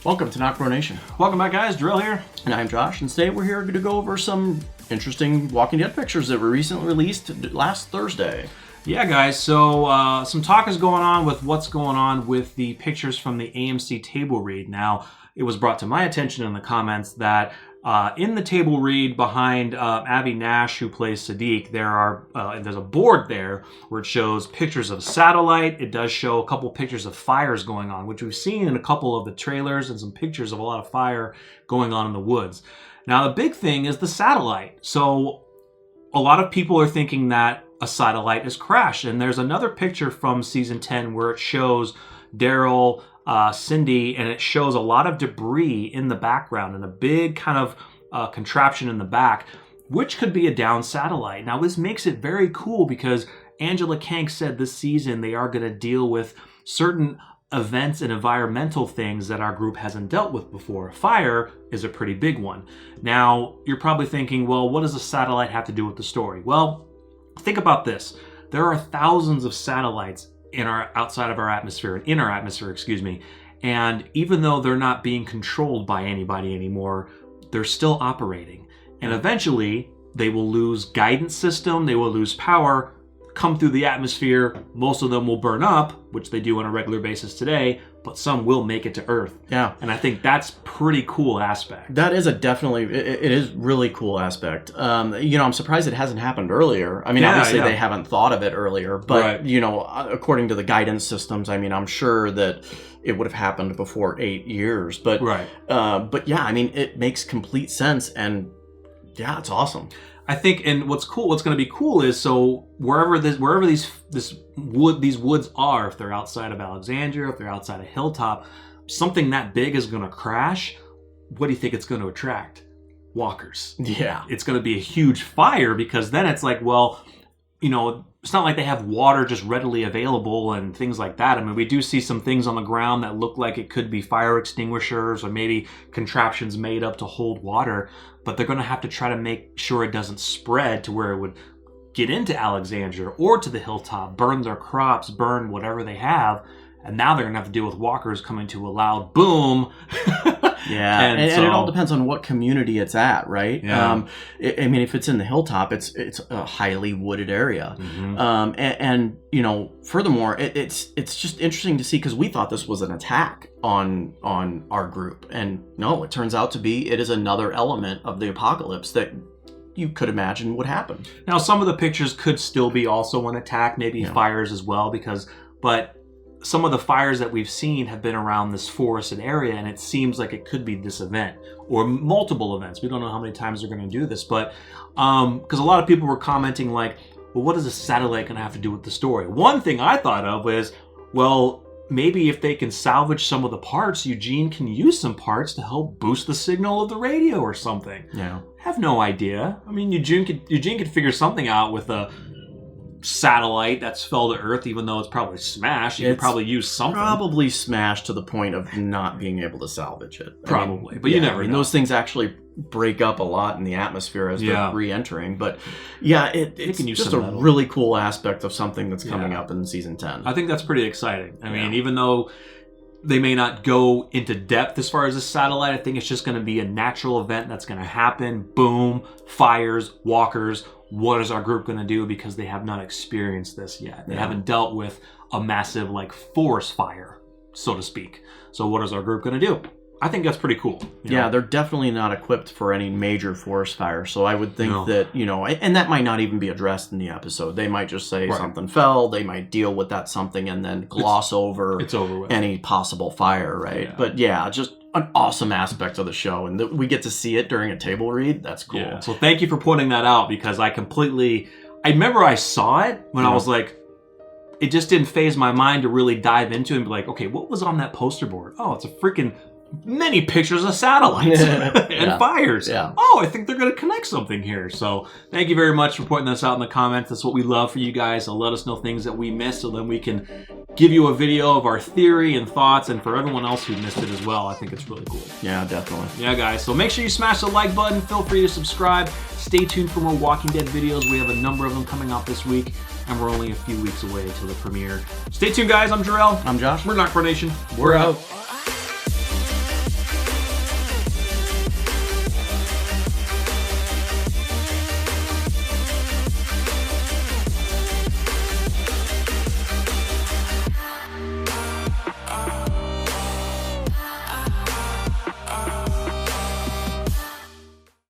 Welcome to NocBro Nation. Welcome back, guys. Drill here. And I'm Josh, and today we're here to go over some interesting Walking Dead pictures that were recently released last Thursday. Yeah, guys, so some talk is going on with what's going on with the pictures from the AMC table read. Now, it was brought to my attention in the comments that in the table read behind Avi Nash, who plays Sadiq, there's a board there where it shows pictures of satellite. It does show a couple pictures of fires going on, which we've seen in a couple of the trailers, and some pictures of a lot of fire going on in the woods. Now, the big thing is the satellite. So a lot of people are thinking that a satellite has crashed. And there's another picture from season 10 where it shows Daryl, Cindy, and it shows a lot of debris in the background and a big kind of contraption in the back, which could be a down satellite. Now, this makes it very cool because Angela Kank said this season they are going to deal with certain events and environmental things that our group hasn't dealt with before. Fire is a pretty big one. Now, you're probably thinking, well, what does a satellite have to do with the story? Well, think about this. There are thousands of satellites in our atmosphere, and even though they're not being controlled by anybody anymore, they're still operating. And eventually, they will lose guidance system, they will lose power, come through the atmosphere. Most of them will burn up, which they do on a regular basis today, but some will make it to Earth. Yeah. And I think that's pretty cool aspect. That is it is really cool aspect. I'm surprised it hasn't happened earlier. I mean, obviously they haven't thought of it earlier, but according to the guidance systems, I mean, I'm sure that it would have happened before 8 years, but yeah, I mean, it makes complete sense, and yeah, it's awesome. I think, and what's going to be cool is, so wherever these woods are, if they're outside of Alexandria, if they're outside of Hilltop, something that big is going to crash. What do you think it's going to attract? Walkers. Yeah. It's going to be a huge fire, because then it's like, well, it's not like they have water just readily available and things like that. I mean, we do see some things on the ground that look like it could be fire extinguishers or maybe contraptions made up to hold water, but they're going to have to try to make sure it doesn't spread to where it would get into Alexandria or to the Hilltop, burn their crops, burn whatever they have. And now they're going to have to deal with walkers coming to a loud boom. Yeah, and it all depends on what community it's at, right? Yeah. I mean, if it's in the Hilltop, it's a highly wooded area. Mm-hmm. Furthermore, it's just interesting to see, because we thought this was an attack on our group, and no, it turns out to be, it is another element of the apocalypse that you could imagine would happen. Now, some of the pictures could still be also an attack, maybe fires as well, but some of the fires that we've seen have been around this forested area, and it seems like it could be this event or multiple events. We don't know how many times they're going to do this, but because a lot of people were commenting like, well, what is a satellite going to have to do with the story? One thing I thought of was, well, maybe if they can salvage some of the parts, Eugene can use some parts to help boost the signal of the radio or something. Yeah. I have no idea. I mean, Eugene could figure something out with a satellite that's fell to Earth, even though it's probably smashed. You could probably use something. Probably smashed to the point of not being able to salvage it. Probably, but you never know. Those things actually break up a lot in the atmosphere as they're re-entering. But yeah, it's just a really cool aspect of something that's coming up in season 10. I think that's pretty exciting. I mean, even though they may not go into depth as far as this satellite, I think it's just going to be a natural event that's going to happen. Boom, fires, walkers. What is our group going to do? Because they have not experienced this yet. They haven't dealt with a massive, forest fire, so to speak. So what is our group going to do? I think that's pretty cool. Yeah, they're definitely not equipped for any major forest fire. So I would think that, and that might not even be addressed in the episode. They might just say something fell. They might deal with that something and then gloss over any possible fire, right? Yeah. But yeah, just an awesome aspect of the show. And we get to see it during a table read. That's cool. Yeah. So thank you for pointing that out, because I remember I saw it when I was like, it just didn't faze my mind to really dive into it and be like, okay, what was on that poster board? Oh, it's a freaking many pictures of satellites and fires. Yeah. Oh, I think they're going to connect something here. So thank you very much for pointing this out in the comments. That's what we love for you guys. So let us know things that we missed, so then we can give you a video of our theory and thoughts. And for everyone else who missed it as well, I think it's really cool. Yeah, definitely. Yeah, guys. So make sure you smash the like button. Feel free to subscribe. Stay tuned for more Walking Dead videos. We have a number of them coming out this week, and we're only a few weeks away until the premiere. Stay tuned, guys. I'm Jarrell. I'm Josh. We're NocBro Nation. We're out.